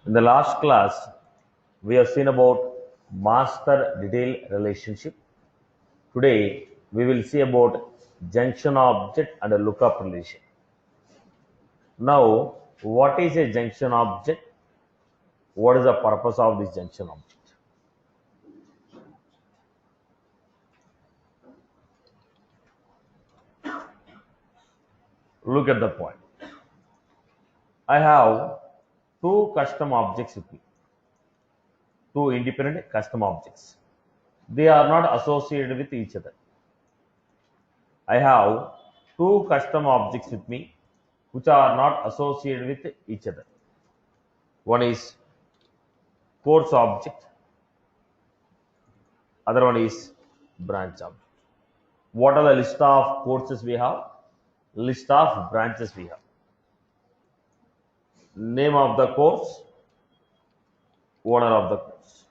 In the last class, we have seen about master detail relationship. Today, we will see about junction object and a lookup relation. Now, what is a junction object? What is the purpose of this junction object? Look at the point. I have two custom objects with me, two independent custom objects. They are not associated with each other. I have two custom objects with me which are not associated with each other. One is course object, other one is branch object. What are the list of courses we have? List of branches we have. Name of the course, owner of the course.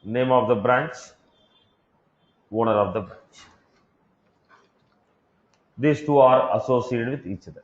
Name of the branch, owner of the branch. These two are associated with each other.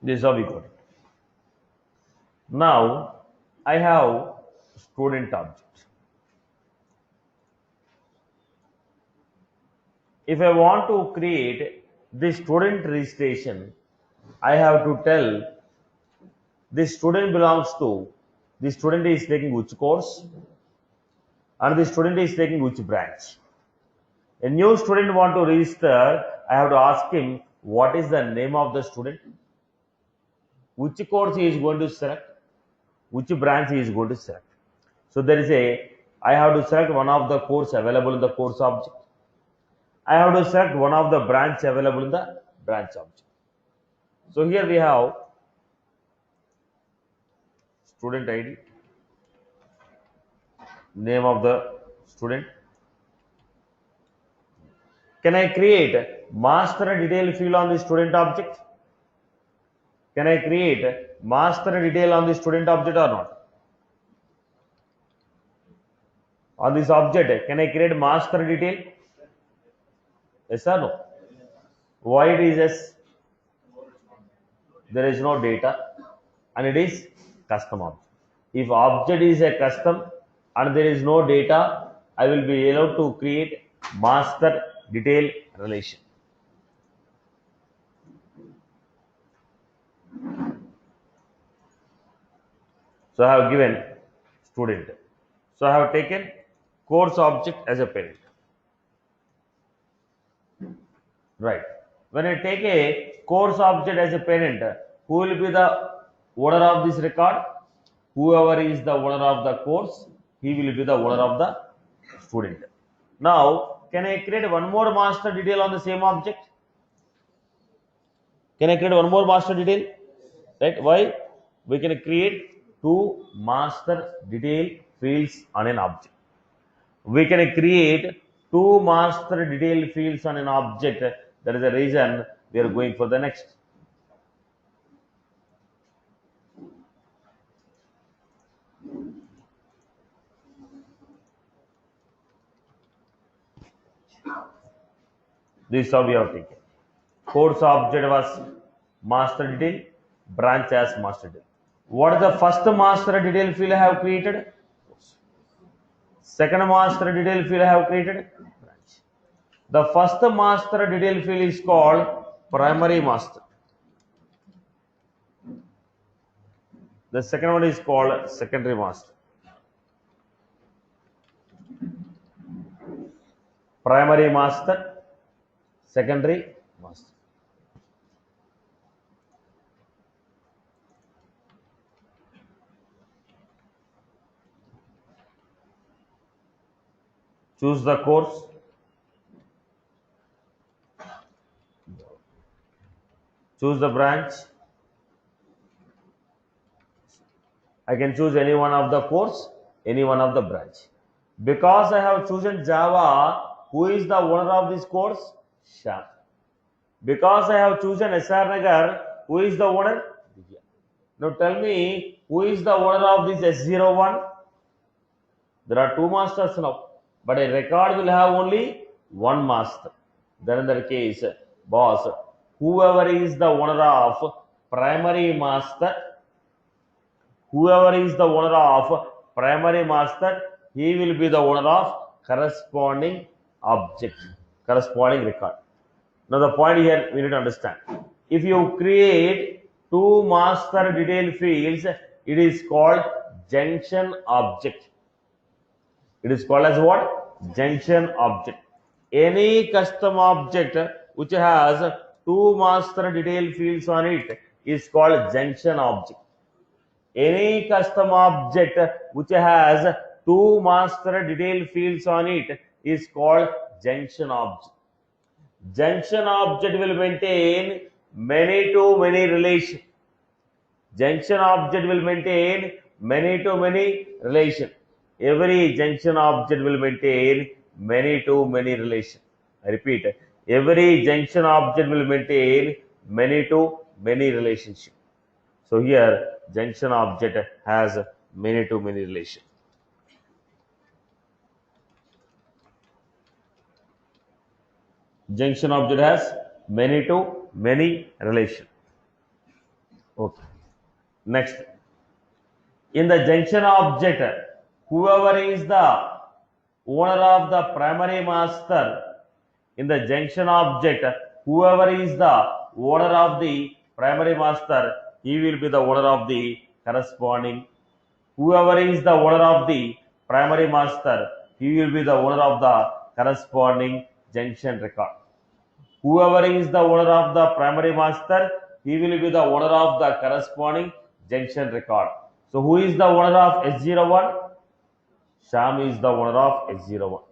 This is how we got it. Now, I have student object. If I want to create the student registration, I have to tell the student belongs to, the student is taking which course and the student is taking which branch. A new student want to register, I have to ask him what is the name of the student, which course he is going to select, which branch he is going to select. So there is I have to select one of the course available in the course object. I have to select one of the branch available in the branch object. So here we have student ID, name of the student. Can I create master detail field on the student object? Can I create master detail on the student object or not? On this object, can I create master detail? Yes or no? Why it is yes? There is no data and it is custom object. If object is a custom and there is no data, I will be allowed to create master detail relation. So I have given student. So I have taken course object as a parent. Right. When I take a course object as a parent, who will be the owner of this record? Whoever is the owner of the course, he will be the owner of the student. Now, can I create one more master detail on the same object? Can I create one more master detail? Right? Why? We can create two master detail fields on an object. We can create two master detail fields on an object. That is the reason we are going for the next. This is how we have taken. Course object was master detail, branch as master detail. What is the first master detail field I have created? Second master detail field I have created? Branch. The first master detail field is called primary master. The second one is called secondary master. Primary master, secondary master. Choose the course. Choose the branch. I can choose any one of the course, any one of the branch. Because I have chosen Java, who is the owner of this course? Shyam. Because I have chosen SR Nagar, who is the owner? Divya. Now tell me, who is the owner of this S01? There are two masters now, but a record will have only one master. Then in that case, boss, whoever is the owner of primary master, whoever is the owner of primary master, he will be the owner of corresponding object, corresponding record. Now the point here we need to understand. If you create two master detail fields, it is called junction object. It is called as what? Junction object. Any custom object which has two master detail fields on it is called junction object. Any custom object which has two master detail fields on it is called junction object. Junction object will maintain many to many relation. Junction object will maintain many to many relation. Every junction object will maintain many to many relation. I repeat, every junction object will maintain many to many relationship. So here junction object has many to many relation. Junction object has many to many relation. Okay. Next, in the junction object, whoever is the owner of the primary master, in the junction object, whoever is the owner of the primary master, he will be the owner of the corresponding. Whoever is the owner of the primary master, he will be the owner of the corresponding junction record. Whoever is the owner of the primary master, he will be the owner of the corresponding junction record. So who is the owner of S01? Shyam is the owner of S01.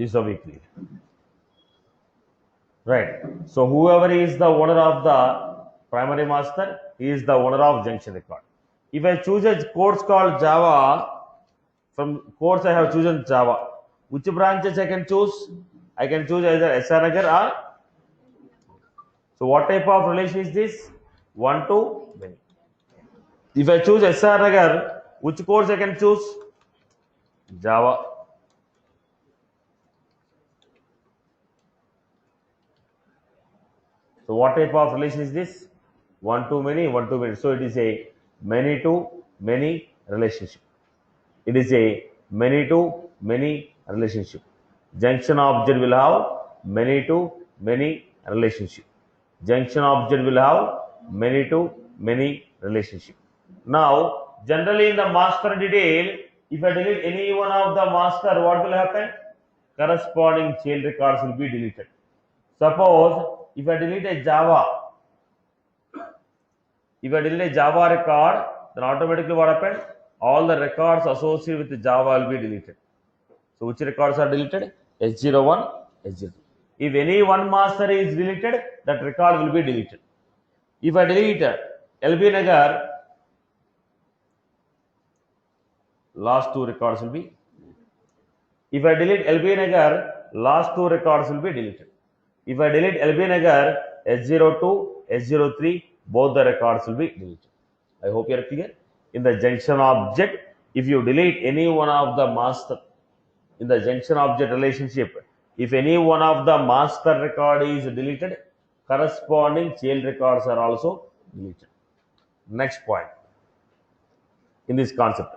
This is a weekly. Right. So whoever is the owner of the primary master, he is the owner of junction record. If I choose a course called Java, from course I have chosen Java. Which branches I can choose? I can choose either SR Nagar or. So what type of relation is this? One to many. If I choose SR Nagar, which course I can choose? Java. So what type of relation is this? One to many, one to many. So it is a many to many relationship. It is a many to many relationship. Junction object will have many to many relationship. Junction object will have many to many relationship. Now, generally in the master detail, if I delete any one of the master, what will happen? Corresponding child records will be deleted. Suppose if I delete a Java, record, then automatically what happened? All the records associated with Java will be deleted. So which records are deleted? S01, S02. If any one master is deleted, that record will be deleted. If I delete LB Nagar, last two records will be. If I delete LB Nagar, last two records will be deleted. If I delete LB Nagar, S02, S03, both the records will be deleted. I hope you are clear. In the junction object, if you delete any one of the master, in the junction object relationship, if any one of the master record is deleted, corresponding child records are also deleted. Next point in this concept,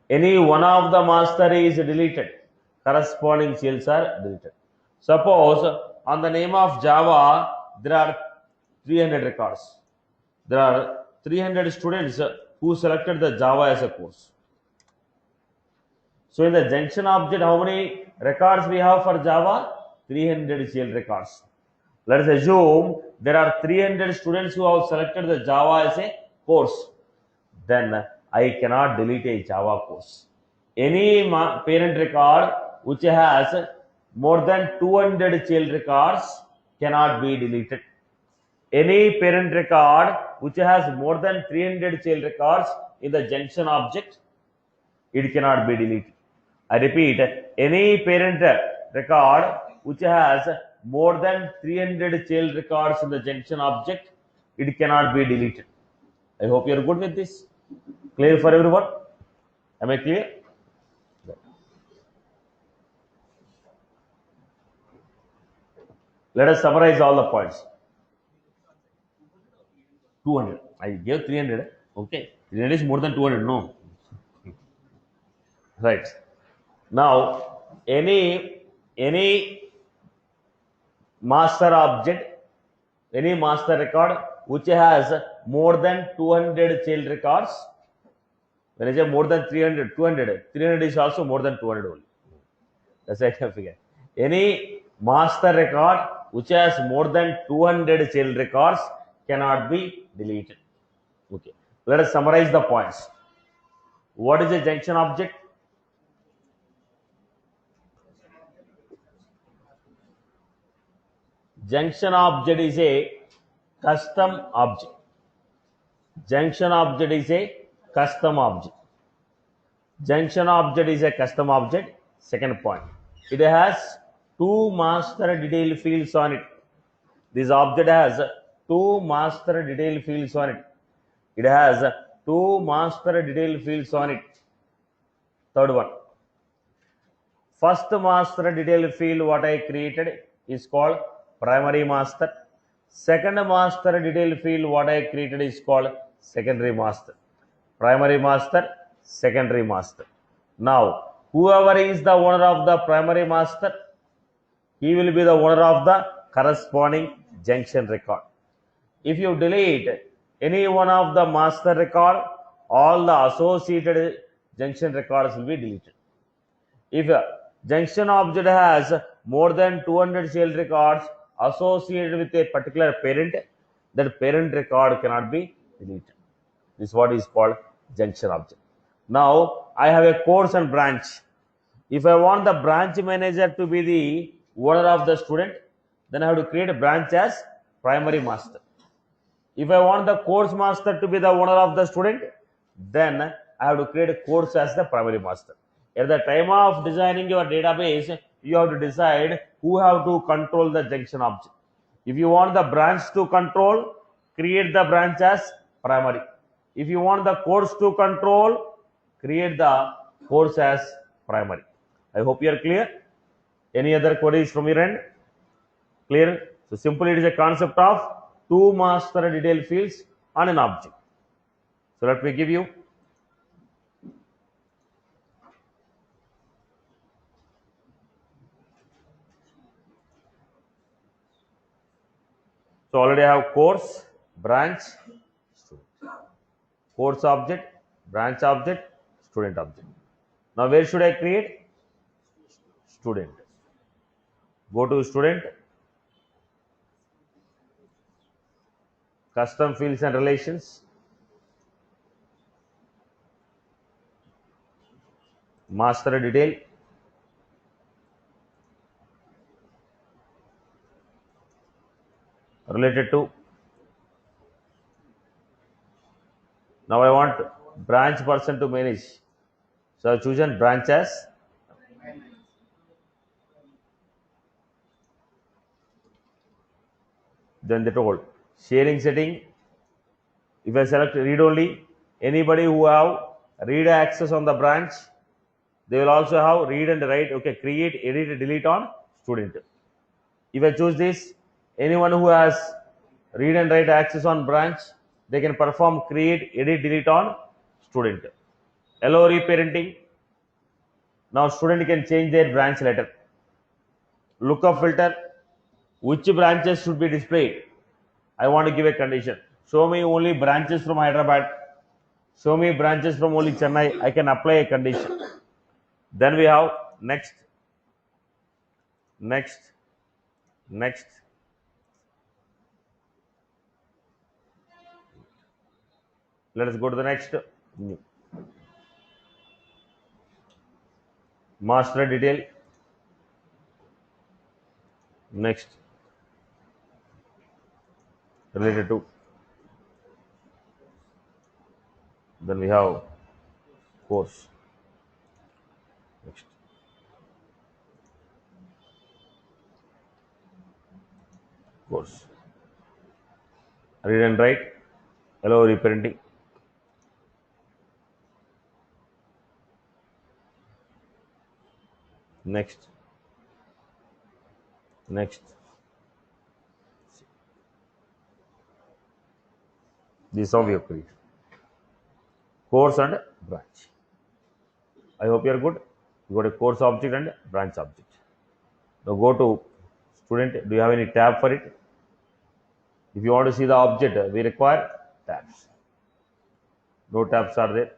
any one of the master is deleted, corresponding childs are deleted. Suppose on the name of Java, there are 300 records. There are 300 students who selected the Java as a course. So in the junction object, how many records we have for Java? 300 GL records. Let us assume there are 300 students who have selected the Java as a course. Then I cannot delete a Java course. Any parent record which has more than 200 child records cannot be deleted. Any parent record which has more than 300 child records in the junction object, it cannot be deleted. I repeat, any parent record which has more than 300 child records in the junction object, it cannot be deleted. I hope you are good with this. Clear for everyone? Am I clear? Let us summarize all the points. 200. I gave 300. Okay. 300 is more than 200. No. Right. Now, any master object, any master record which has more than 200 child records. When I say more than 300, 300 is also more than 200 only. That's I can figure. Any master record which has more than 200 child records cannot be deleted. Okay. Let us summarize the points. What is a junction object? Junction object is a custom object. Junction object is a custom object. Junction object is a custom object. Second point. It has two master detail fields on it. This object has two master detail fields on it. It has two master detail fields on it. Third one. First master detail field what I created is called primary master. Second master detail field what I created is called secondary master. Primary master, secondary master. Now, whoever is the owner of the primary master, he will be the owner of the corresponding junction record. If you delete any one of the master record, all the associated junction records will be deleted. If a junction object has more than 200 child records associated with a particular parent, that parent record cannot be deleted. This is what is called junction object. Now, I have a course and branch. If I want the branch manager to be the owner of the student, then I have to create a branch as primary master. If I want the course master to be the owner of the student, then I have to create a course as the primary master. At the time of designing your database, you have to decide who have to control the junction object. If you want the branch to control, create the branch as primary. If you want the course to control, create the course as primary. I hope you are clear. Any other queries from your end? Clear? So simply it is a concept of two master detail fields on an object. So let me give you. So already I have course, branch, student. Course object, branch object, student object. Now where should I create? Student. Go to student, custom fields and relations, master detail, related to. Now I want branch person to manage. So I have chosen branch as. Then they told sharing setting. If I select read only, anybody who have read access on the branch, they will also have read and write. Okay, create, edit, delete on student. If I choose this, anyone who has read and write access on branch, they can perform create, edit, delete on student. Allow reparenting. Now student can change their branch letter. Lookup filter. Which branches should be displayed? I want to give a condition. Show me only branches from Hyderabad. Show me branches from only Chennai. I can apply a condition. Then we have next, next, next. Let us go to the next. Master detail. Next. Related to. Then we have course. Next. Course. Read and write. Allow reprinting. Next. Next. This is how we have created. Course and branch. I hope you are good. You got a course object and branch object. Now go to student. Do you have any tab for it? If you want to see the object, we require tabs. No tabs are there.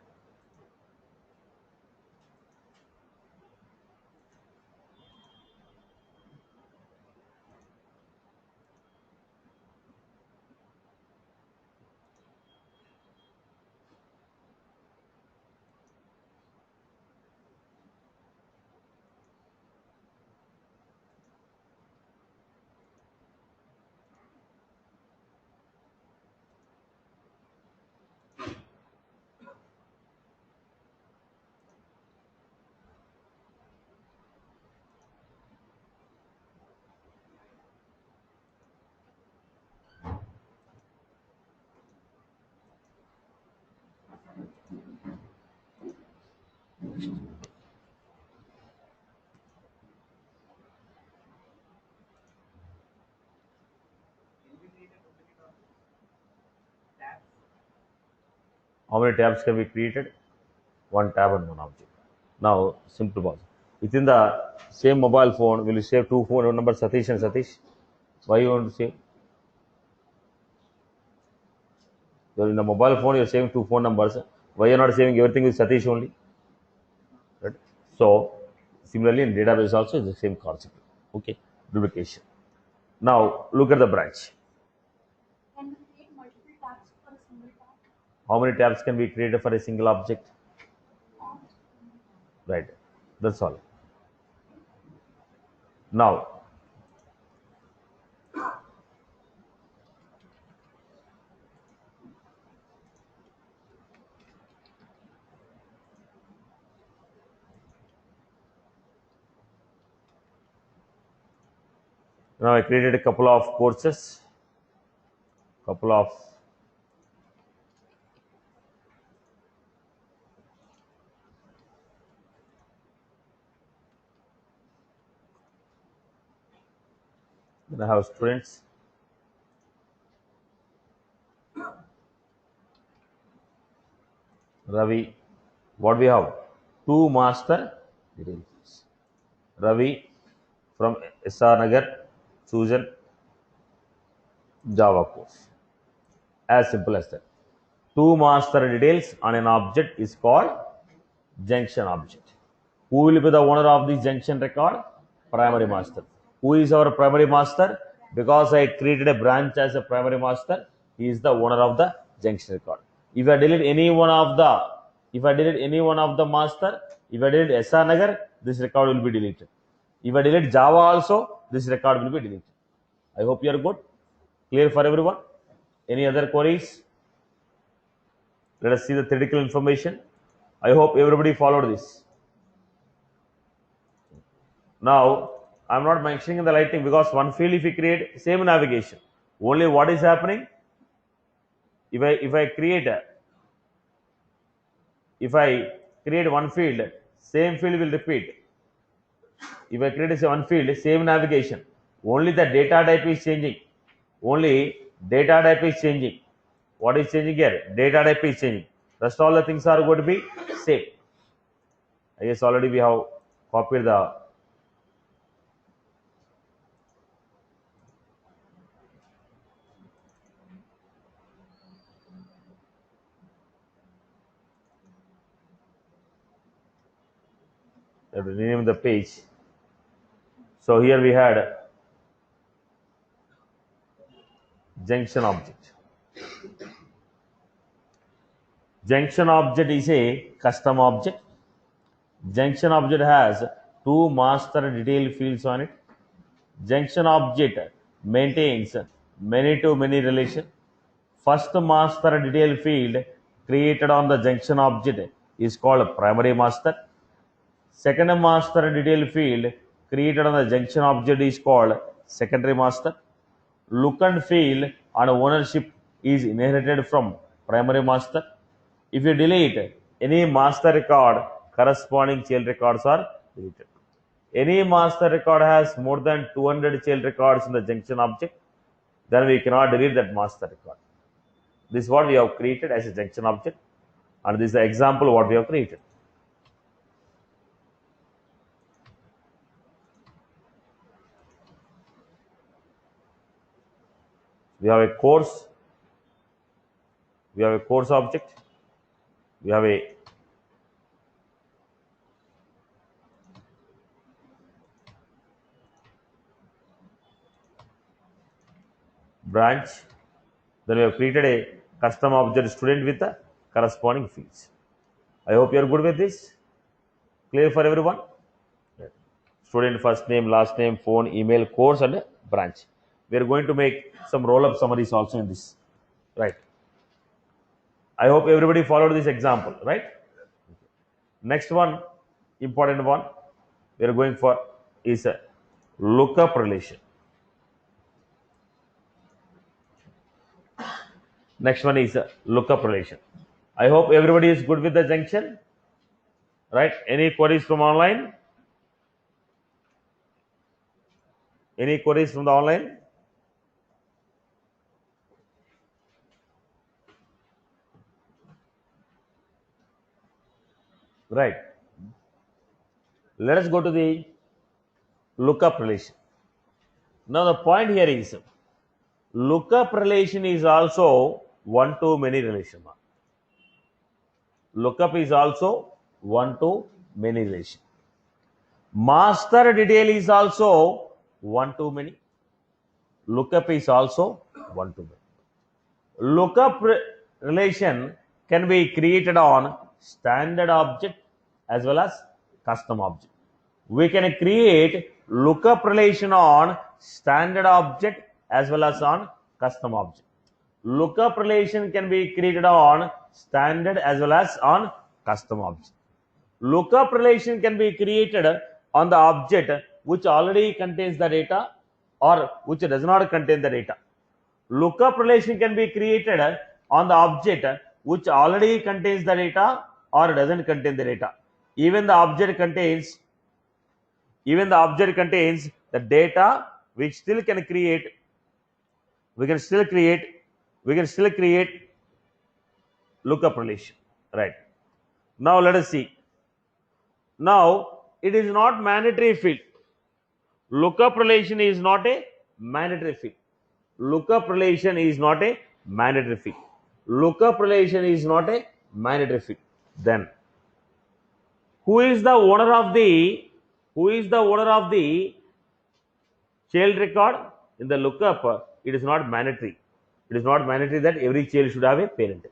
How many tabs can be created? One tab and one object. Now, simple process. Within the same mobile phone, will you save two phone numbers, Satish and Satish? Why you want to save? You're in the mobile phone, you're saving two phone numbers. Why you're not saving everything with Satish only? Right? So, similarly in database also is the same concept. Okay, duplication. Now, look at the branch. Can we create multiple tabs for a single tab? How many tabs can be created for a single object? Right, that's all. Now, I created a couple of courses, couple of then I have students. Ravi, what we have? Two master details. Ravi from SR Nagar, chosen Java course. As simple as that. Two master details on an object is called junction object. Who will be the owner of the junction record? Primary master. Who is our primary master? Because I created a branch as a primary master, he is the owner of the junction record. If I delete any one of the master, if I delete SR Nagar, this record will be deleted. If I delete Java also, this record will be deleted. I hope you are good. Clear for everyone? Any other queries? Let us see the theoretical information. I hope everybody followed this. Now, I am not mentioning in the lighting because one field if we create, same navigation. Only what is happening? If I create one field, same field will repeat. If I create one field, same navigation. Only the data type is changing. Only data type is changing. What is changing here? Data type is changing. Rest all the things are going to be same. I guess already we have copied the Have to rename the page. So here we had junction object. Junction object is a custom object. Junction object has two master detail fields on it. Junction object maintains many-to-many relation. First master detail field created on the junction object is called primary master. Second master detail field created on the junction object is called secondary master. Look and feel and ownership is inherited from primary master. If you delete any master record, corresponding child records are deleted. Any master record has more than 200 child records in the junction object, then we cannot delete that master record. This is what we have created as a junction object, and this is the example what we have created. We have a course, we have a course object, we have a branch, then we have created a custom object student with the corresponding fields. I hope you are good with this. Clear for everyone? Student first name, last name, phone, email, course, and branch. We are going to make some roll-up summaries also in this, right? I hope everybody followed this example, right? Next one, important one, we are going for is a lookup relation. Next one is a lookup relation. I hope everybody is good with the junction, right? Any queries from online? Any queries from the online? Right. Let us go to the lookup relation. Now the point here is lookup relation is also one-to-many relation. Lookup is also one-to-many relation. Master detail is also one-to-many. Lookup is also one-to-many. Lookup relation can be created on standard object as well as custom object. We can create lookup relation on standard object as well as on custom object. Lookup relation can be created on standard as well as on custom object. Lookup relation can be created on the object which already contains the data or which does not contain the data. Lookup relation can be created on the object which already contains the data or doesn't contain the data. Even the object contains the data, which still can create. We can still create lookup relation. Right. Now let us see. Now it is not mandatory field. Lookup relation is not a mandatory field. Lookup relation is not a mandatory field. Lookup relation is not a mandatory field. Then who is the owner of the child record? In the lookup, it is not mandatory. It is not mandatory that every child should have a parent.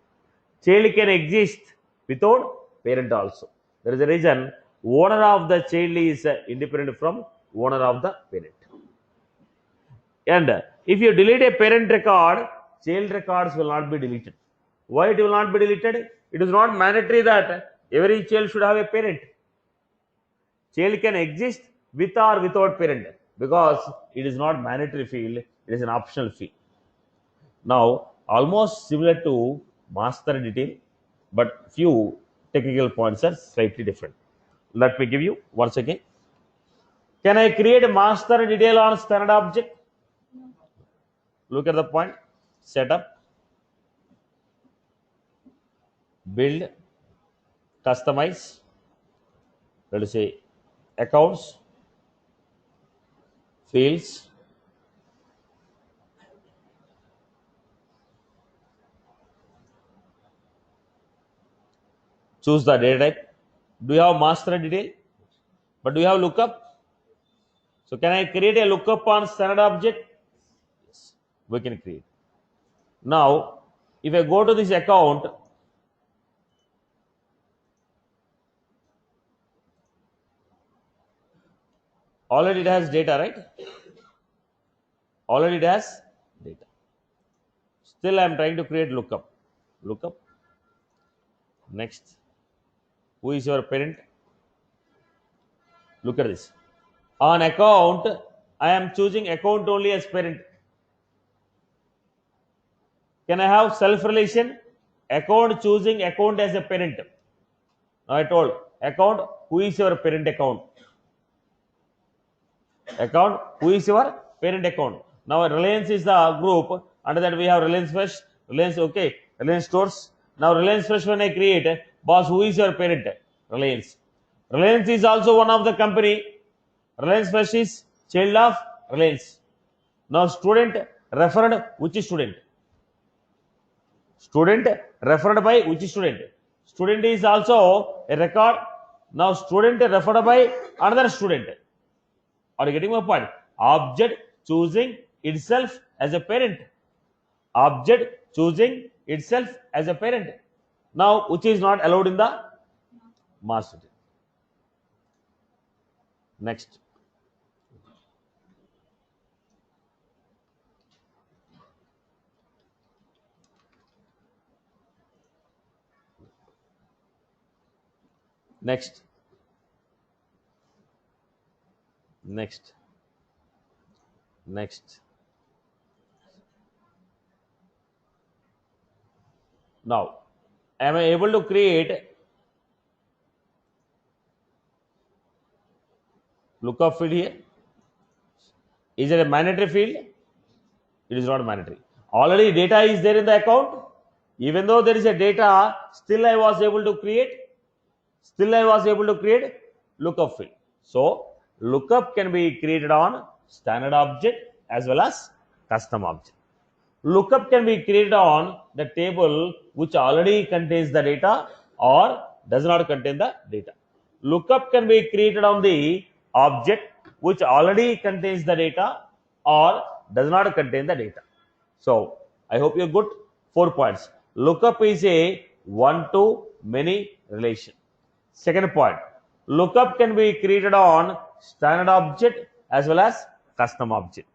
Child can exist without parent also. There is a reason owner of the child is independent from owner of the parent. And if you delete a parent record, child records will not be deleted. Why it will not be deleted? It is not mandatory that every child should have a parent. Child can exist with or without parent because it is not mandatory field, it is an optional field. Now, almost similar to master detail, but few technical points are slightly different. Let me give you once again. Can I create a master detail on standard object? Look at the point. Setup, build, customize. Let us say accounts, fields, choose the data type. Do you have master detail? But do you have lookup? So can I create a lookup on standard object? Yes, we can create. Now, if I go to this account, already it has data, right? Already it has data. Still I am trying to create lookup. Lookup. Next. Who is your parent? Look at this. On account, I am choosing account only as parent. Can I have self relation? Account choosing account as a parent. Now I told account, who is your parent account? Account, who is your parent account? Now Reliance is the group. Under that we have Reliance Fresh, Reliance, okay, Reliance Stores. Now Reliance Fresh when I create, boss, who is your parent? Reliance. Reliance is also one of the company. Reliance Fresh is child of Reliance. Now student referred, which is student? Student referred by which student? Student is also a record. Now student referred by another student. Are you getting my point? Object choosing itself as a parent. Object choosing itself as a parent. Now, which is not allowed in the master. Next. Next. Next. Next. Now, am I able to create lookup field here? Is it a mandatory field? It is not mandatory. Already data is there in the account. Even though there is a data, still I was able to create. Still I was able to create lookup field. So lookup can be created on standard object as well as custom object. Lookup can be created on the table which already contains the data or does not contain the data. Lookup can be created on the object which already contains the data or does not contain the data. So I hope you're good. 4 points. Lookup is a one-to-many relation. Second point, lookup can be created on standard object as well as custom object.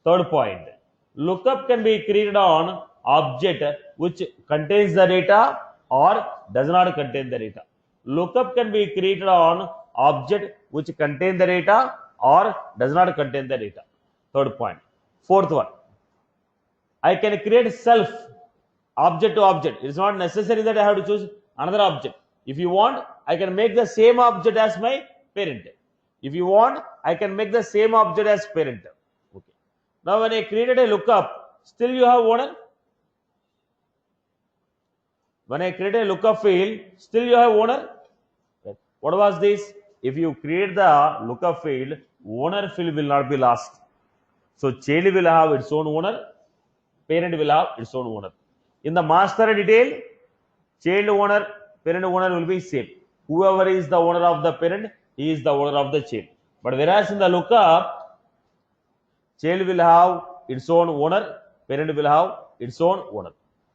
Third point, lookup can be created on object which contains the data or does not contain the data. Lookup can be created on object which contain the data or does not contain the data. Third point. Fourth one, I can create self object to object. It is not necessary that I have to choose another object. If you want, I can make the same object as my parent. If you want, I can make the same object as parent. Okay. Now, when I created a lookup, still you have owner. When I create a lookup field, still you have owner. What was this? If you create the lookup field, owner field will not be lost. So child will have its own owner, parent will have its own owner. In the master detail, child owner, parent owner will be same. Whoever is the owner of the parent, he is the owner of the child. But whereas in the lookup, child will have its own owner, parent will have its own owner.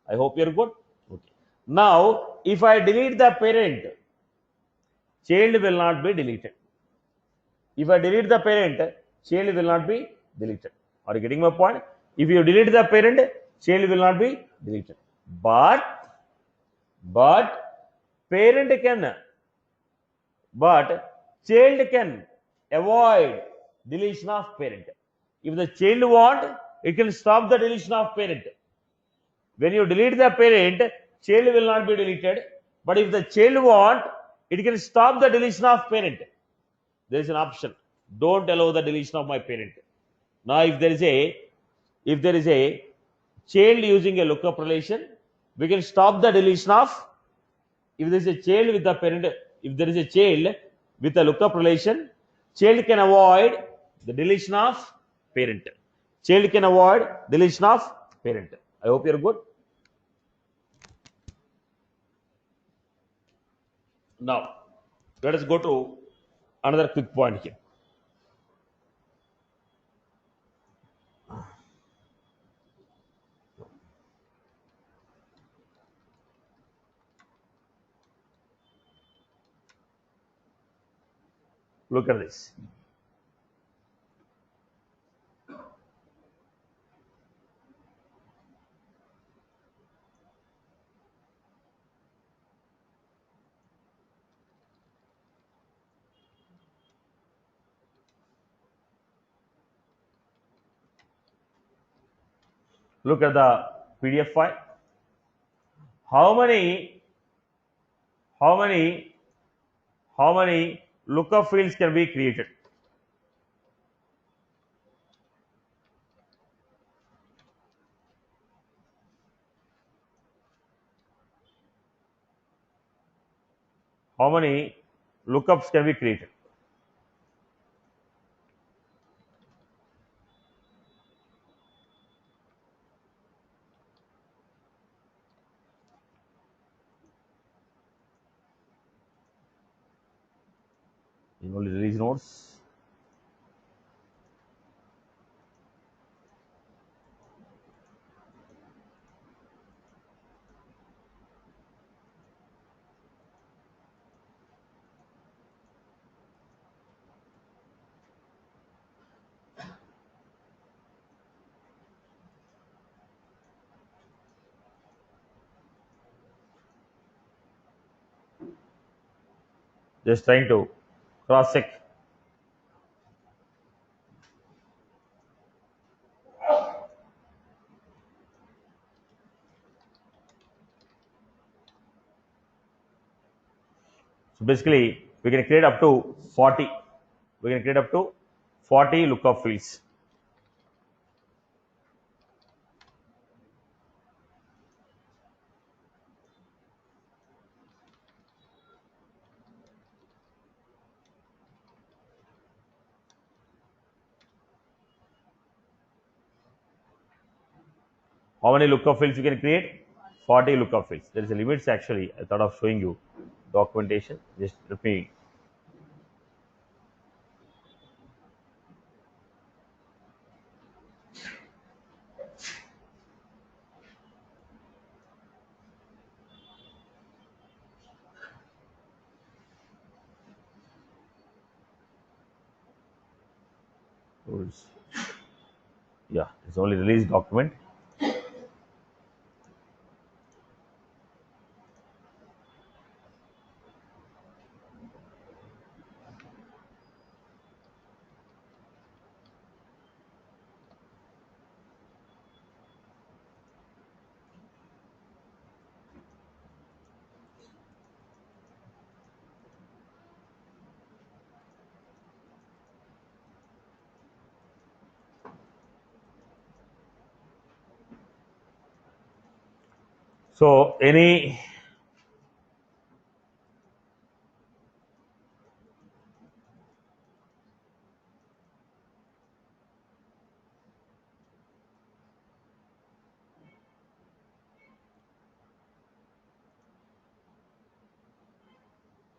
I hope you are good. Okay. Now, if I delete the parent, child will not be deleted. If I delete the parent, child will not be deleted. Are you getting my point? If you delete the parent, child will not be deleted. But parent can, but child can avoid deletion of parent. If the child want, it can stop the deletion of parent. When you delete the parent, child will not be deleted. But if the child want, it can stop the deletion of parent. There is an option. Don't allow the deletion of my parent. Now, if there is a child using a lookup relation, we can stop the deletion of. If there is a child with the parent, if there is a child with a lookup relation, child can avoid the deletion of parent. Child can avoid deletion of parent. I hope you are good. Now, let us go to another quick point here. Look at this. Look at the PDF file. How many how many how many lookup fields can be created? How many lookups can be created? You only release nodes. Just trying to cross check. So basically, we can create up to 40. We can create up to 40 lookup fields. How many lookup fields you can create? 40 lookup fields. There is a limits actually. I thought of showing you documentation. Just let me. Yeah, it's only released document. So any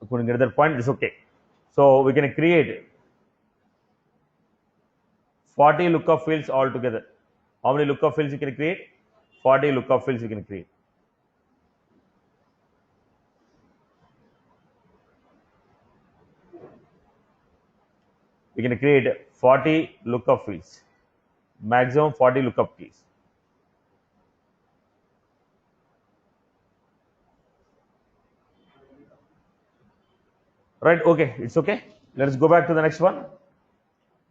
couldn't get that point, it's okay. So we can create 40 lookup fields altogether. How many lookup fields you can create? 40 lookup fields you can create. We can create 40 lookup fields. Maximum 40 lookup keys. Right, okay, it's okay. Let's go back to the next one.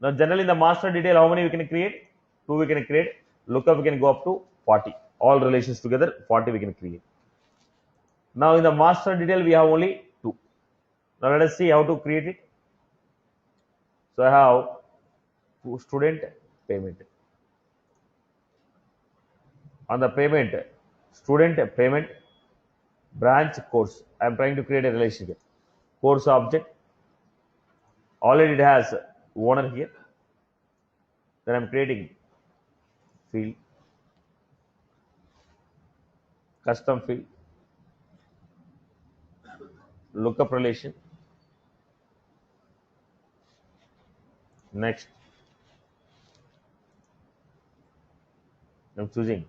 Now generally in the master detail, how many we can create? 2 we can create. Lookup we can go up to 40. All relations together, 40 we can create. Now in the master detail, we have only 2. Now let us see how to create it. So I have student payment. On the payment, student payment branch course. I am trying to create a relationship. Course object. Already it has owner here. Then I am creating field, custom field, lookup relation, next. I'm choosing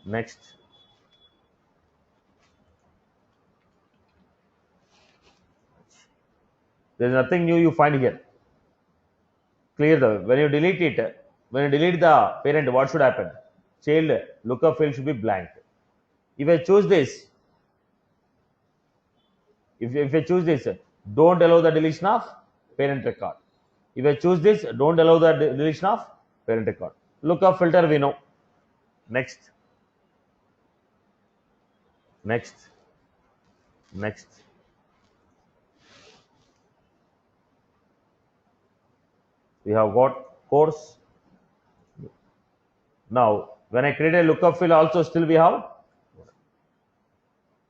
next. There is nothing new you find here. Clear the when you delete it, when you delete the parent, what should happen? Child lookup field should be blank. If I choose this, if I choose this, don't allow the deletion of parent record. If I choose this, don't allow the deletion of parent record. Lookup filter we know. Next. Next. Next. We have got course. Now, when I create a lookup field, also still we have.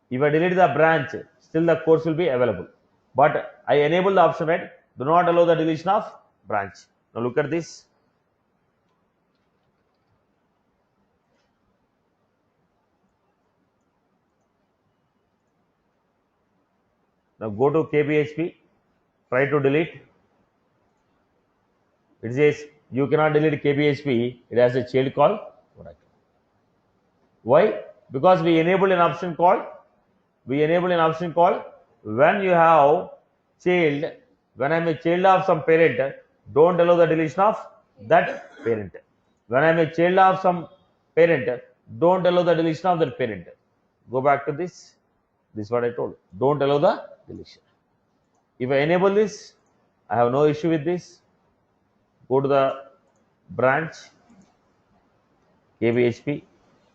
If I delete the branch, still the course will be available. But I enable the option, right? Do not allow the deletion of branch. Now look at this. Now go to KBHP, try to delete. It says you cannot delete KBHP, it has a child called Oracle. Why? Because we enable an option called when you have child, when I am a child of some parent, don't allow the deletion of that parent. When I am a child of some parent, don't allow the deletion of that parent. Go back to this. This is what I told. Don't allow the deletion. If I enable this, I have no issue with this. Go to the branch, KBHP.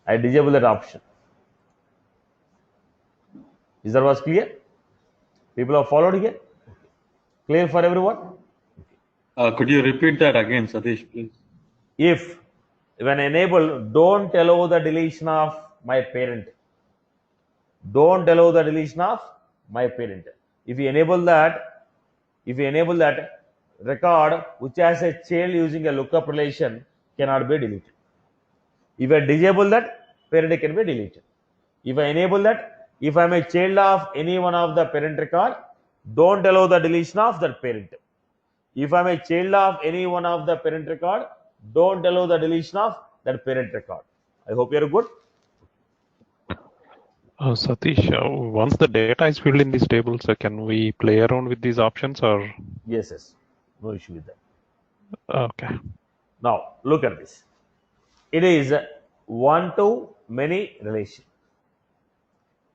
I disable that option. Is that was clear? People have followed here? Clear for everyone? Could you repeat that again, Satish, please? If when enable, don't allow the deletion of my parent. Don't allow the deletion of my parent. If you enable that, record which has a child using a lookup relation cannot be deleted. If I disable that, parent can be deleted. If I enable that, if I am a child of any one of the parent record, don't allow the deletion of that parent. If I am a child of any one of the parent record, don't allow the deletion of that parent record. I hope you are good. Satish, once the data is filled in these tables, can we play around with these options or? Yes. No issue with that. Okay. Now, look at this. It is one-to-many relation.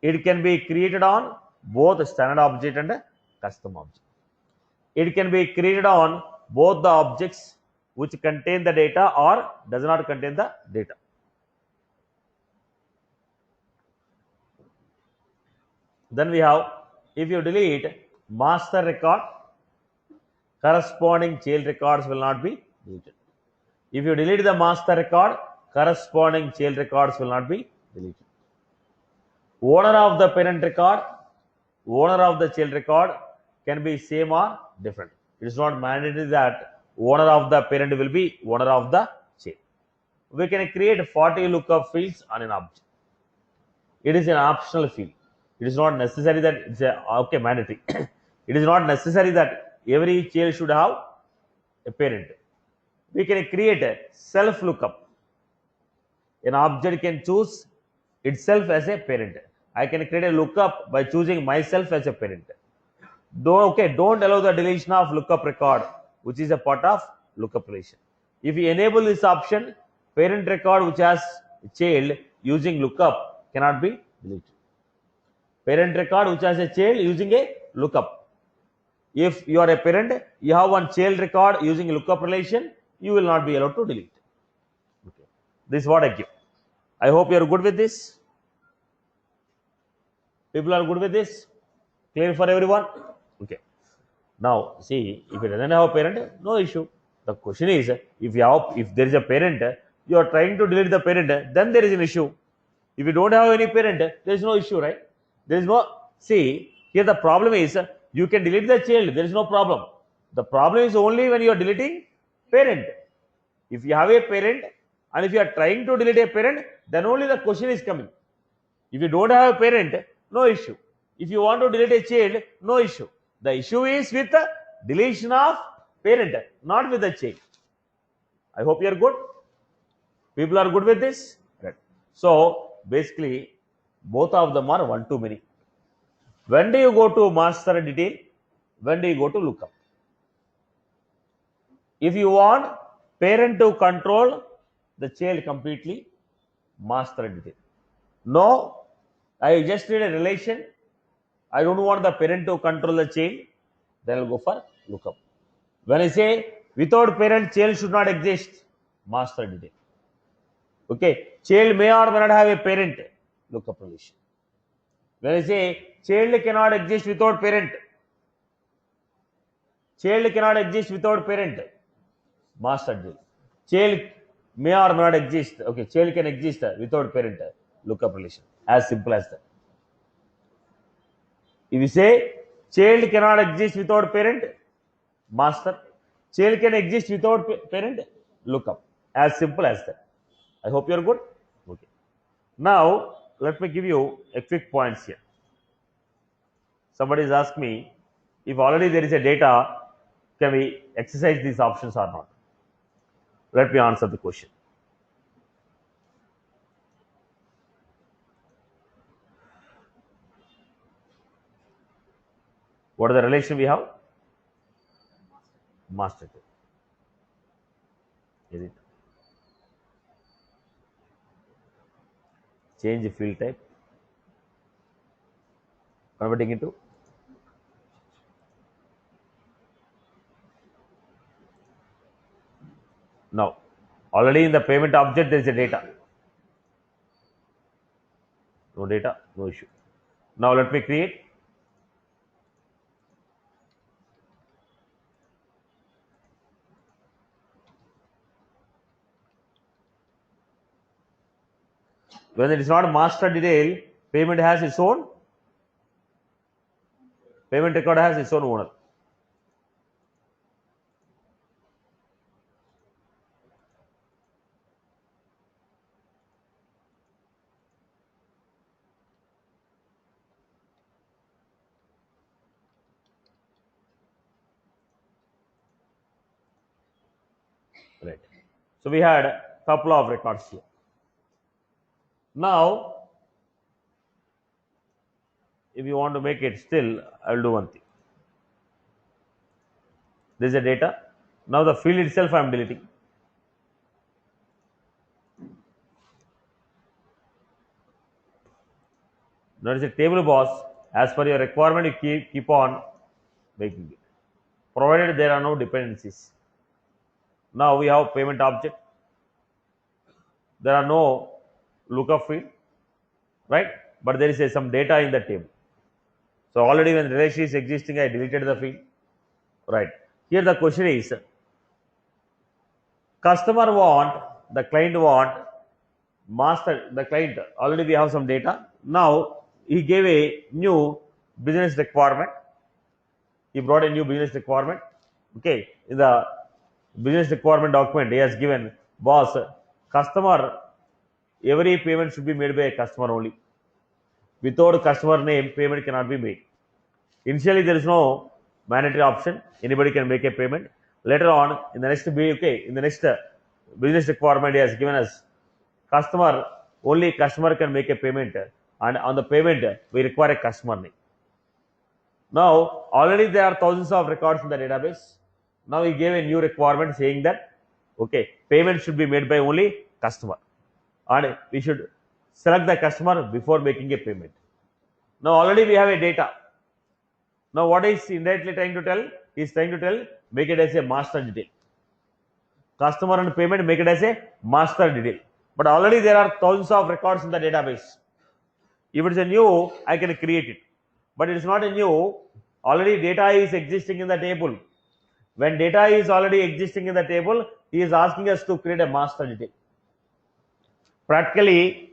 It can be created on both standard object and custom object. It can be created on both the objects which contain the data or does not contain the data. Then we have, if you delete master record, corresponding child records will not be deleted. If you delete the master record, corresponding child records will not be deleted. Owner of the parent record, owner of the child record can be same or different. It is not mandatory that owner of the parent will be owner of the child. We can create 40 lookup fields on an object. It is an optional field. It is not necessary that it's a mandatory. It is not necessary that every child should have a parent. We can create a self lookup. An object can choose itself as a parent. I can create a lookup by choosing myself as a parent. Don't allow the deletion of lookup record, which is a part of lookup relation. If you enable this option, parent record which has a child using lookup cannot be deleted. Parent record which has a child using a lookup. If you are a parent, you have one child record using a lookup relation, you will not be allowed to delete. Okay. This is what I give. I hope you are good with this. People are good with this? Clear for everyone? Okay. Now, see, if it doesn't have a parent, no issue. The question is, if there is a parent, you are trying to delete the parent, then there is an issue. If you don't have any parent, there is no issue, right? There is no, see, here the problem is, you can delete the child, there is no problem. The problem is only when you are deleting parent. If you have a parent, and if you are trying to delete a parent, then only the question is coming. If you don't have a parent, no issue. If you want to delete a child, no issue. The issue is with deletion of parent, not with the child. I hope you are good. People are good with this? Right. So basically, both of them are one too many. When do you go to master detail? When do you go to lookup? If you want parent to control the child completely, master detail. No, I just need a relation. I don't want the parent to control the child. Then I'll go for lookup. When I say without parent, child should not exist, master detail. Okay, child may or may not have a parent, lookup relation. When I say child cannot exist without parent, child cannot exist without parent, master detail. Child may or may not exist. Okay, child can exist without parent, lookup relation. As simple as that. If you say child cannot exist without parent, master. Child can exist without parent, lookup. As simple as that. I hope you are good. Okay. Now let me give you a quick points here. Somebody is asked me if already there is a data, can we exercise these options or not? Let me answer the question. What is the relation we have? Master detail. Is it? Change the field type. Converting into now. Already in the payment object there is a data. No data, no issue. Now let me create. When it is not master detail, payment has its own. Payment record has its own owner. Right. So we had a couple of records here. Now, if you want to make it still, I will do one thing. This is a data. Now the field itself I am deleting. Now it is a table boss. As per your requirement, you keep on making it. Provided there are no dependencies. Now we have payment object. There are no lookup field, right? But there is some data in the table. So already when relation is existing, I deleted the field, right? Here the question is, customer want, the client want, master, the client, already we have some data. Now he gave a new business requirement. He brought a new business requirement. Okay, in the business requirement document, he has given, boss, customer, every payment should be made by a customer only. Without a customer name, payment cannot be made. Initially, there is no mandatory option. Anybody can make a payment. Later on, in the next business requirement, he has given us customer, only customer can make a payment, and on the payment we require a customer name. Now already there are thousands of records in the database. Now he gave a new requirement saying that okay, payment should be made by only customer, and we should select the customer before making a payment. Now already we have a data. Now what is indirectly trying to tell? He is trying to tell, make it as a master detail. Customer and payment, make it as a master detail. But already there are thousands of records in the database. If it is a new, I can create it. But it is not a new, already data is existing in the table. When data is already existing in the table, he is asking us to create a master detail. Practically,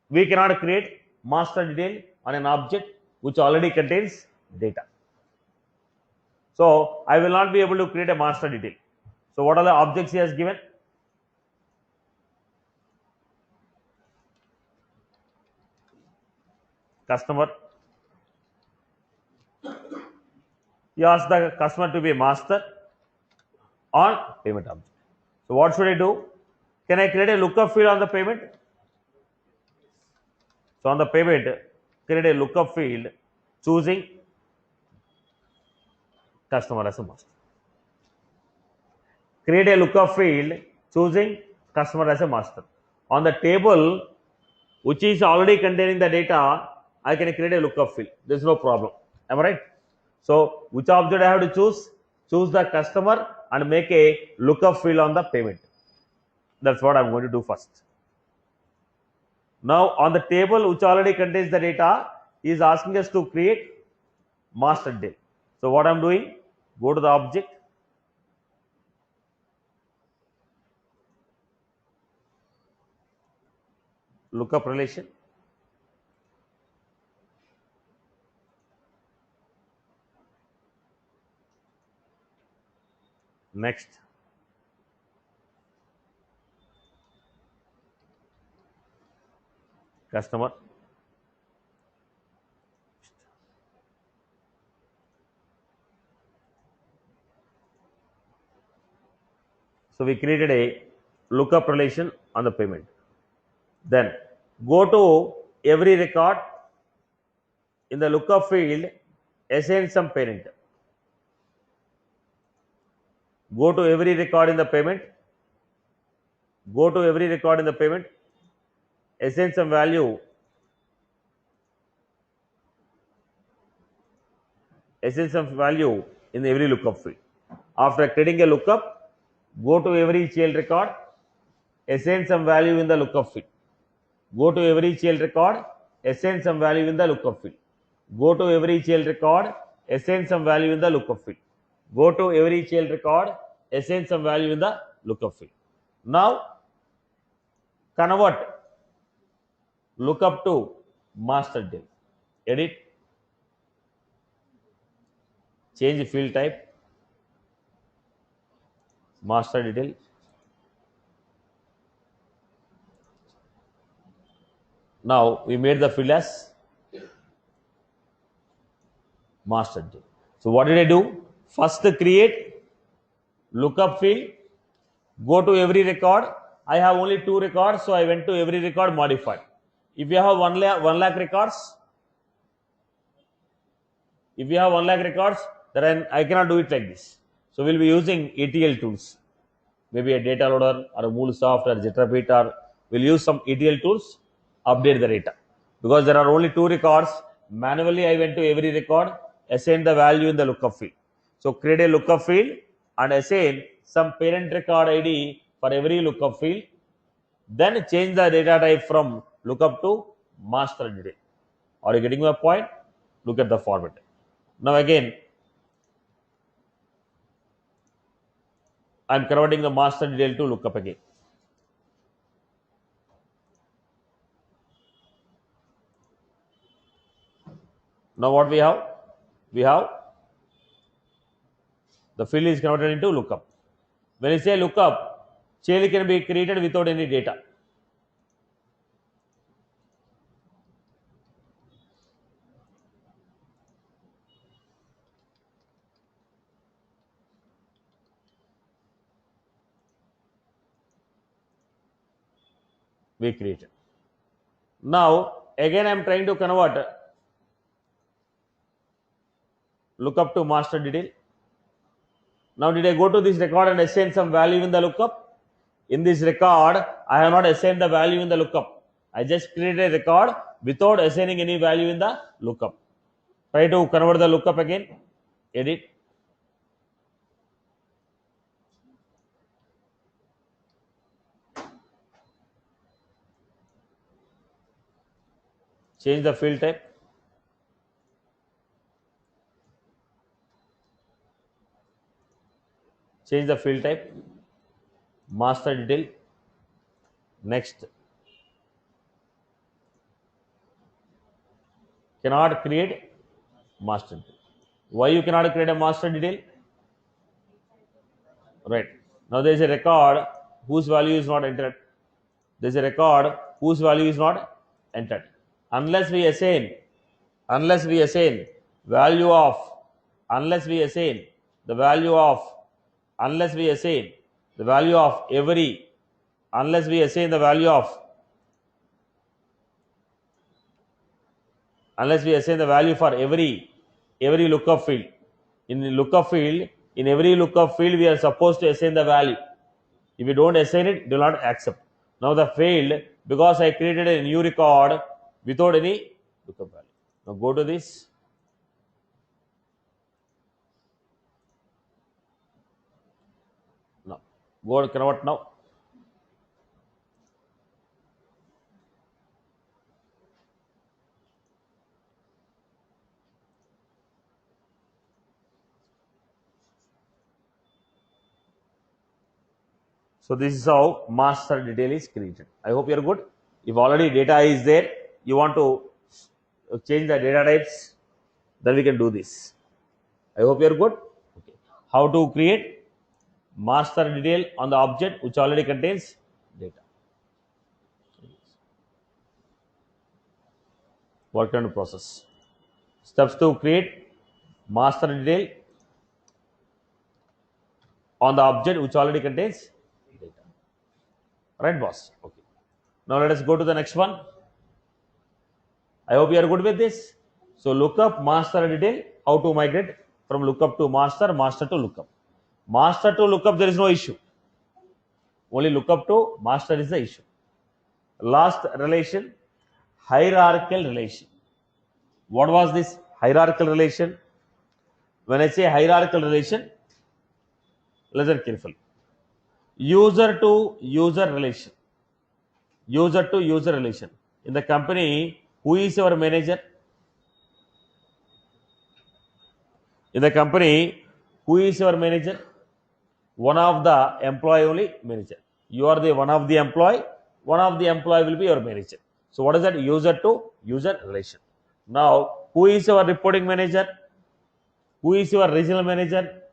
we cannot create master detail on an object which already contains data. So I will not be able to create a master detail. So what are the objects he has given? Customer, You ask the customer to be a master on payment object. So what should I do? Can I create a lookup field on the payment? So on the payment, create a lookup field choosing customer as a master. Create a lookup field choosing customer as a master. On the table which is already containing the data, I can create a lookup field. There is no problem. Am I right? So which object I have to choose? Choose the customer and make a lookup field on the payment. That's what I'm going to do first. Now on the table which already contains the data is asking us to create master detail. So what I'm doing, go to the object, lookup relation, next, customer, so we created a lookup relation on the payment. Then go to every record in the lookup field, assign some parent. Go to every record in the payment, go to every record in the payment, assign some value, assign some value in every lookup field. After creating a lookup, go to every child record, assign some value in the lookup field. Go to every child record, assign some value in the lookup field. Go to every child record, assign some value in the lookup field. Go to every child record, assign some value in the lookup field. Now convert lookup to master detail. Edit, change field type, master detail. Now we made the field as master detail. So what did I do? First create lookup field, go to every record. I have only 2 records, so I went to every record, modified. If you have 1 lakh records, if you have 1 lakh records, then I cannot do it like this. So we'll be using ETL tools, maybe a data loader or a MuleSoft or JetRabbit, or we'll use some ETL tools, update the data. Because there are only 2 records, manually I went to every record, assign the value in the lookup field. So create a lookup field and assign some parent record ID for every lookup field. Then change the data type from lookup to master detail. Are you getting my point? Look at the format. Now again, I am converting the master detail to lookup again. Now what we have? We have the field is converted into lookup. When you say lookup, child can be created without any data. We created. Now again I am trying to convert lookup to master detail. Now did I go to this record and assign some value in the lookup? In this record, I have not assigned the value in the lookup. I just created a record without assigning any value in the lookup. Try to convert the lookup again. Edit. Change the field type. Change the field type. Master detail. Next. Cannot create master detail. Why you cannot create a master detail? Right. Now there is a record whose value is not entered. There is a record whose value is not entered. Unless we assign value of unless we assign the value of unless we assign the value of every unless we assign the value of unless we assign the value for every lookup field. In the lookup field, in every lookup field, we are supposed to assign the value. If you don't assign it, do not accept. Now the failed because I created a new record without any lookup value. Now go to this. Now go to convert now. So this is how master detail is created. I hope you are good. If already data is there, you want to change the data types, then we can do this. I hope you are good. Okay. How to create master detail on the object which already contains data. Work on the process. Steps to create master detail on the object which already contains data. Right, boss? Okay. Now let us go to the next one. I hope you are good with this. So lookup master detail, how to migrate from lookup to master, master to lookup. Master to lookup, there is no issue. Only lookup to master is the issue. Last relation, hierarchical relation. What was this hierarchical relation? When I say hierarchical relation, listen carefully. User to user relation. User to user relation. In the company, who is your manager? In the company, who is your manager? One of the employee only manager. You are the one of the employee will be your manager. So what is that? User to user relation. Now, who is your reporting manager? Who is your regional manager?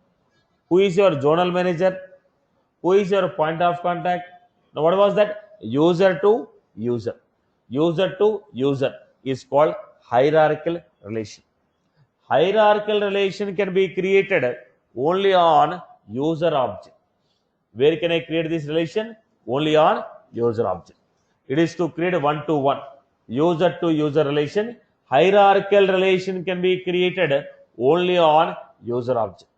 Who is your zonal manager? Who is your point of contact? Now what was that? User to user. User to user is called hierarchical relation. Hierarchical relation can be created only on user object. Where can I create this relation? Only on user object. It is to create one-to-one. User to user relation. Hierarchical relation can be created only on user object.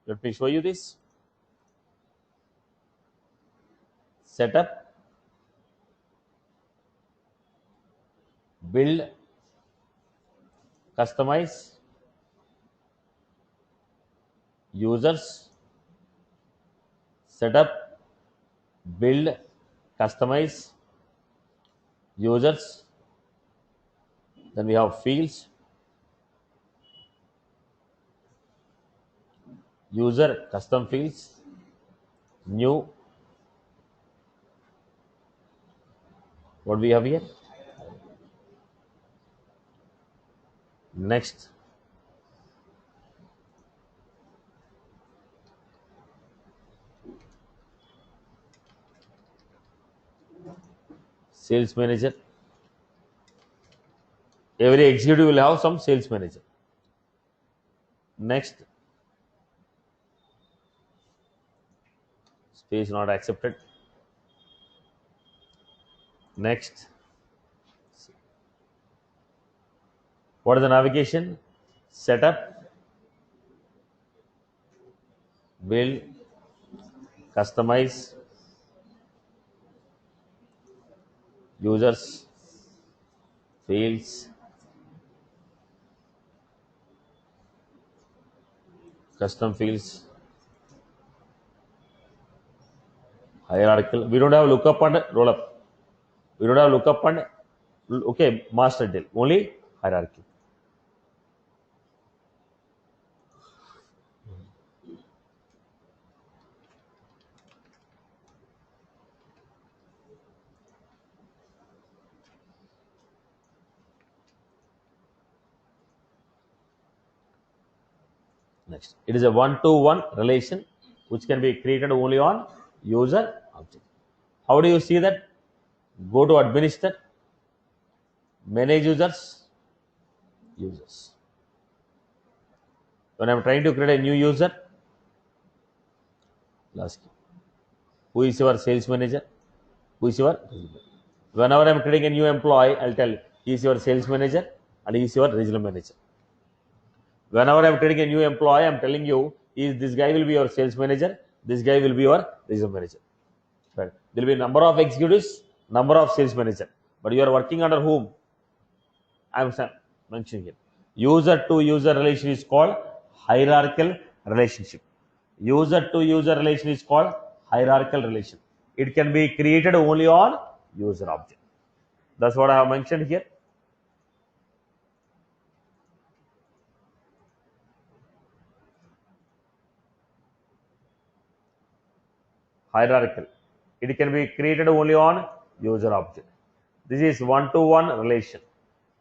Let me show you this. Setup, build, customize, users, setup, build, customize, users. Then we have fields, user, custom fields, new. What we have here? Next. Sales manager. Every executive will have some sales manager. Next. Space not accepted. Next. What is the navigation? Setup, build, customize, users, fields, custom fields, hierarchical. We don't have lookup and rollup. We don't have lookup and okay master detail. Only hierarchy. Next, it is a one-to-one relation which can be created only on user object. How do you see that? Go to administer, manage users, users. When I'm trying to create a new user, last, who is your sales manager? Who is your? Whenever I'm creating a new employee, I'll tell he is your sales manager and he is your regional manager. Whenever I'm creating a new employee, I'm telling you, this guy will be your sales manager, this guy will be your regional manager. Right? There will be number of executives, number of sales manager, but you are working under whom? I'm mentioning here. User to user relation is called hierarchical relationship. User to user relation is called hierarchical relation. It can be created only on user object. That's what I have mentioned here. Hierarchical. It can be created only on user object. This is one-to-one relation.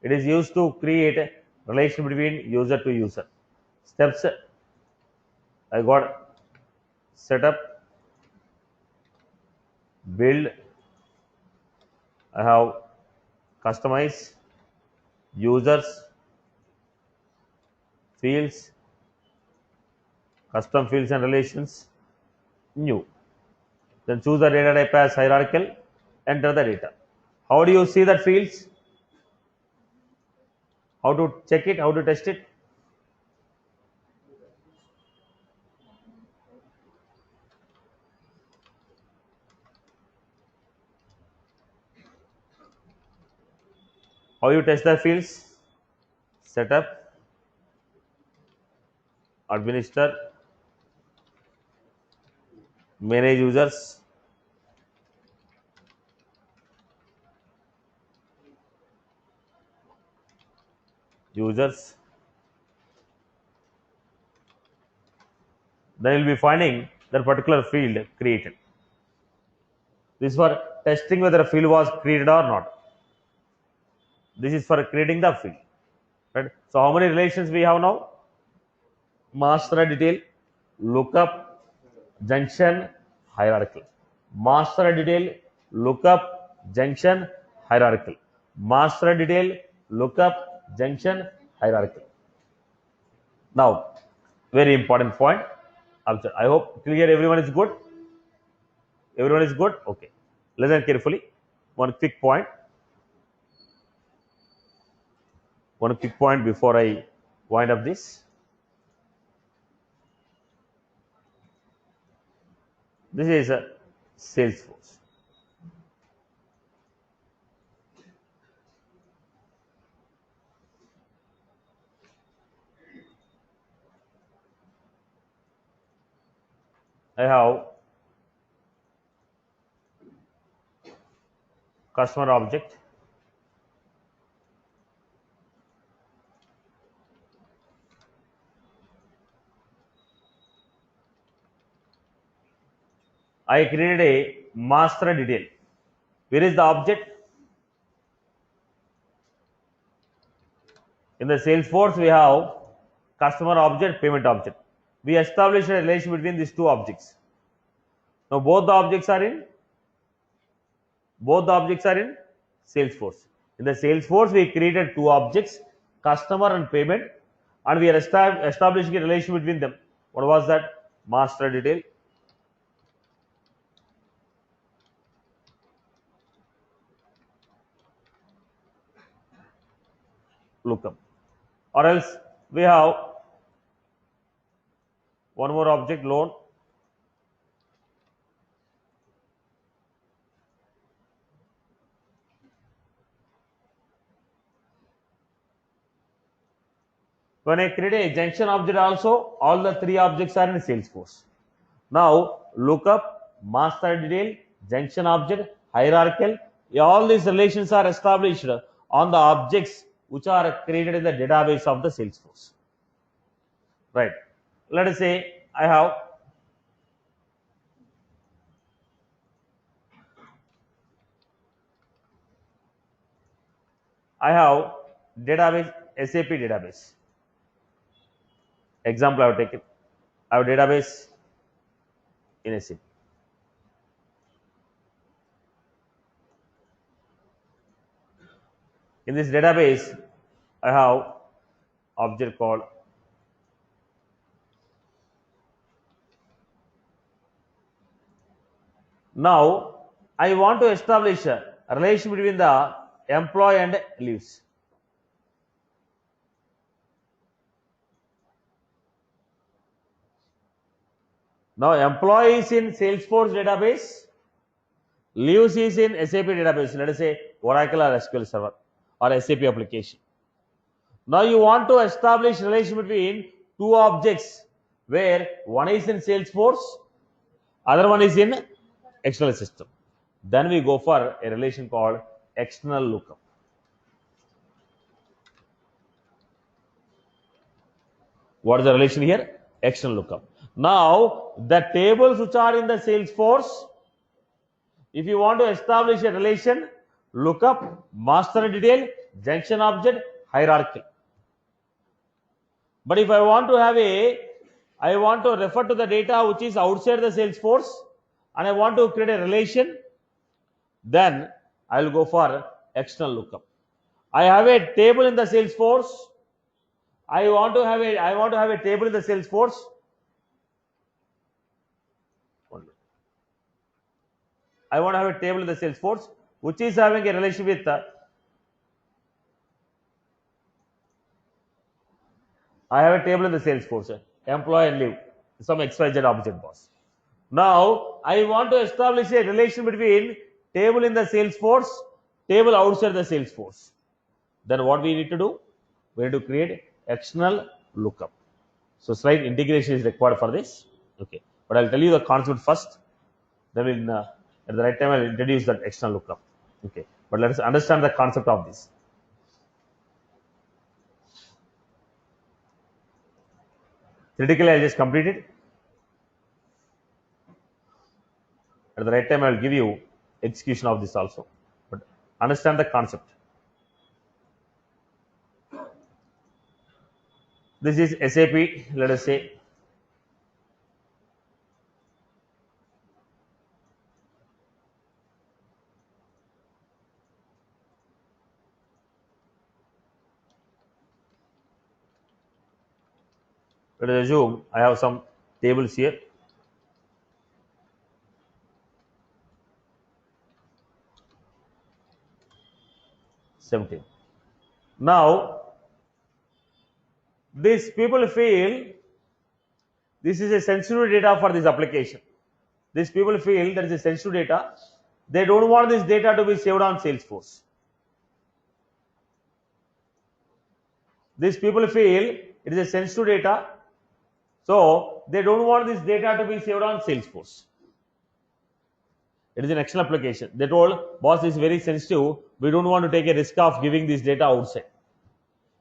It is used to create a relation between user to user. Steps, I got setup, build, I have customize, users, fields, custom fields and relations, new. Then choose the data type as hierarchical, enter the data. How do you see that fields? How to check it? How to test it? How you test the fields? Setup, administer, manage users, then you will be finding that particular field created. This is for testing whether a field was created or not. This is for creating the field. Right? So how many relations we have now? Master detail, lookup, junction, hierarchical. Master detail, lookup, junction, hierarchical. Master detail, lookup, junction, hierarchical. Now, very important point. I hope clear everyone is good. Everyone is good? Okay. Listen carefully. One quick point. One quick point before I wind up this. This is a Salesforce. I have customer object, I created a master detail. Where is the object? In the Salesforce, we have customer object, payment object. We established a relation between these two objects. Now both the objects are in Salesforce. In the Salesforce, we created two objects, customer and payment, and we are establishing a relation between them. What was that? Master detail. Lookup. Or else we have one more object, loan. When I create a junction object also, all the three objects are in Salesforce. Now, lookup, master detail, junction object, hierarchical, all these relations are established on the objects which are created in the database of the Salesforce. Right. Let us say I have database, SAP database. Example I have taken. I have database in SAP. In this database, I have object called Now, I want to establish a relation between the employee and leaves. Now, employee is in Salesforce database, leaves is in SAP database, let us say Oracle or SQL Server or SAP application. Now, you want to establish relation between two objects where one is in Salesforce, other one is in external system. Then we go for a relation called external lookup. What is the relation here? External lookup. Now, the tables which are in the Salesforce, if you want to establish a relation, lookup, master detail, junction object, hierarchy. But if I want to refer to the data which is outside the Salesforce and I want to create a relation, then I will go for external lookup. I have a table in the Salesforce. I want to have a table in the Salesforce. I want to have a table in the Salesforce which is having a relation with I have a table in the Salesforce, employee and leave, some XYZ object boss. Now, I want to establish a relation between table in the Salesforce, table outside the Salesforce. Then what we need to do? We need to create external lookup. So, slight integration is required for this. Okay, but I'll tell you the concept first. Then we'll, at the right time, I'll introduce that external lookup. Okay, but let us understand the concept of this. Theoretically, I'll just complete it. At the right time, I will give you execution of this also. But understand the concept. This is SAP, let us say. Let us assume I have some tables here. Now, these people feel this is a sensitive data for this application. These people feel that is a sensitive data. They don't want this data to be saved on Salesforce. These people feel it is a sensitive data. So, they don't want this data to be saved on Salesforce. It is an external application. They told, boss, this is very sensitive. We don't want to take a risk of giving this data outside.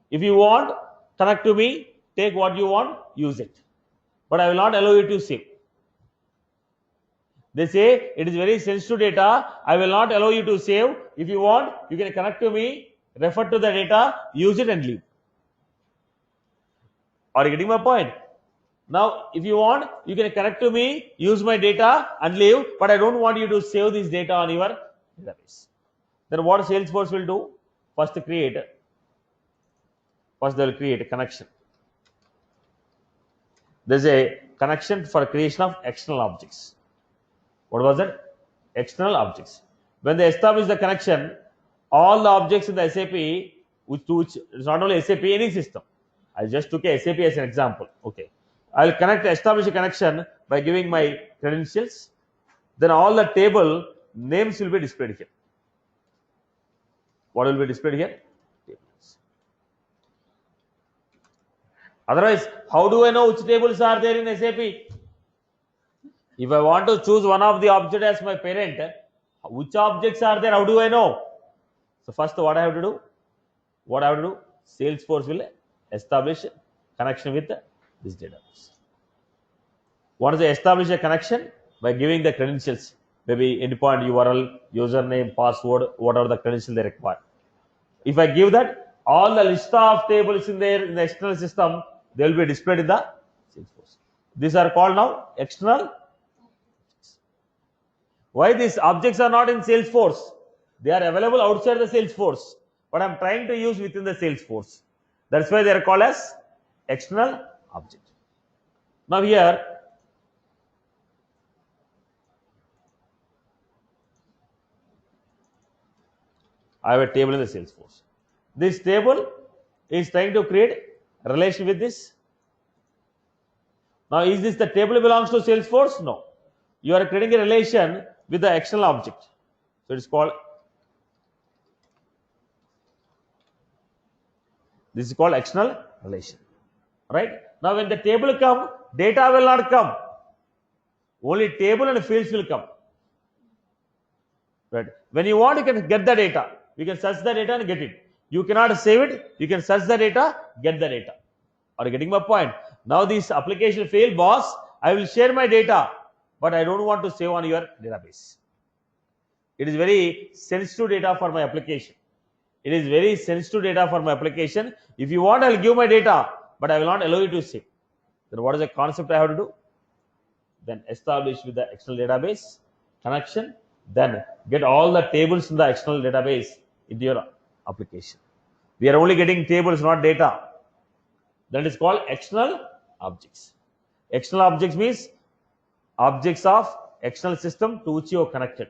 If you want, connect to me, take what you want, use it. But I will not allow you to save. They say, it is very sensitive data. I will not allow you to save. If you want, you can connect to me, refer to the data, use it and leave. Are you getting my point? Now, if you want, you can connect to me, use my data and leave, but I don't want you to save this data on your database. Then what Salesforce will do? First they will create a connection. There's a connection for creation of external objects. What was it? External objects. When they establish the connection, all the objects in the SAP, which is not only SAP, any system. I just took a SAP as an example. Okay. I'll establish a connection by giving my credentials. Then all the table names will be displayed here. What will be displayed here? Tables. Otherwise, how do I know which tables are there in SAP? If I want to choose one of the objects as my parent, which objects are there? How do I know? So first, what I have to do? Salesforce will establish a connection with this database. Once they establish a connection by giving the credentials, maybe endpoint URL, username, password, whatever the credential they require. If I give that, all the list of tables in there in the external system, they will be displayed in the Salesforce. These are called now external. Why these objects are not in Salesforce? They are available outside the Salesforce, but I am trying to use within the Salesforce. That's why they are called as external object. Now here, I have a table in the Salesforce. This table is trying to create a relation with this. Now, is this the table belongs to Salesforce? No. You are creating a relation with the external object. So, it is called, this is called external relation. Right? Now, when the table come, data will not come. Only table and fields will come. Right? When you want, you can get the data. You can search the data and get it. You cannot save it. You can search the data, get the data. Are you getting my point? Now this application failed, boss. I will share my data, but I don't want to save on your database. It is very sensitive data for my application. It is very sensitive data for my application. If you want, I will give my data, but I will not allow you to save. Then what is the concept I have to do? Then establish with the external database connection. Then get all the tables in the external database into your application. We are only getting tables, not data. That is called external objects. External objects means objects of external system to which you are connected.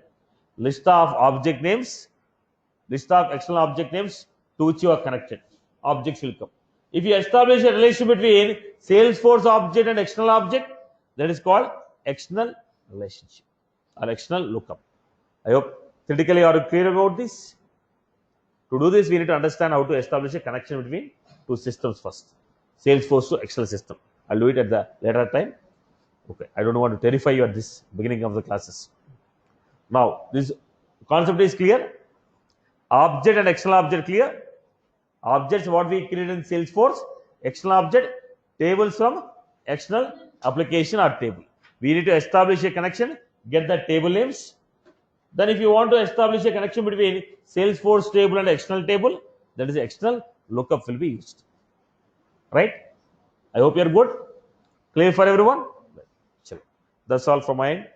List of object names, list of external object names to which you are connected. Objects will come. If you establish a relation between Salesforce object and external object, that is called external relationship or external lookup. I hope theoretically are you clear about this? To do this, we need to understand how to establish a connection between two systems first. Salesforce to external system. I'll do it at the later time. Okay, I don't want to terrify you at this beginning of the classes. Now, this concept is clear. Object and external object clear. Objects what we create in Salesforce. External object, tables from external application or table. We need to establish a connection, get the table names. Then if you want to establish a connection between Salesforce table and external table, that is external lookup will be used. Right? I hope you are good. Clear for everyone? That's all from my end.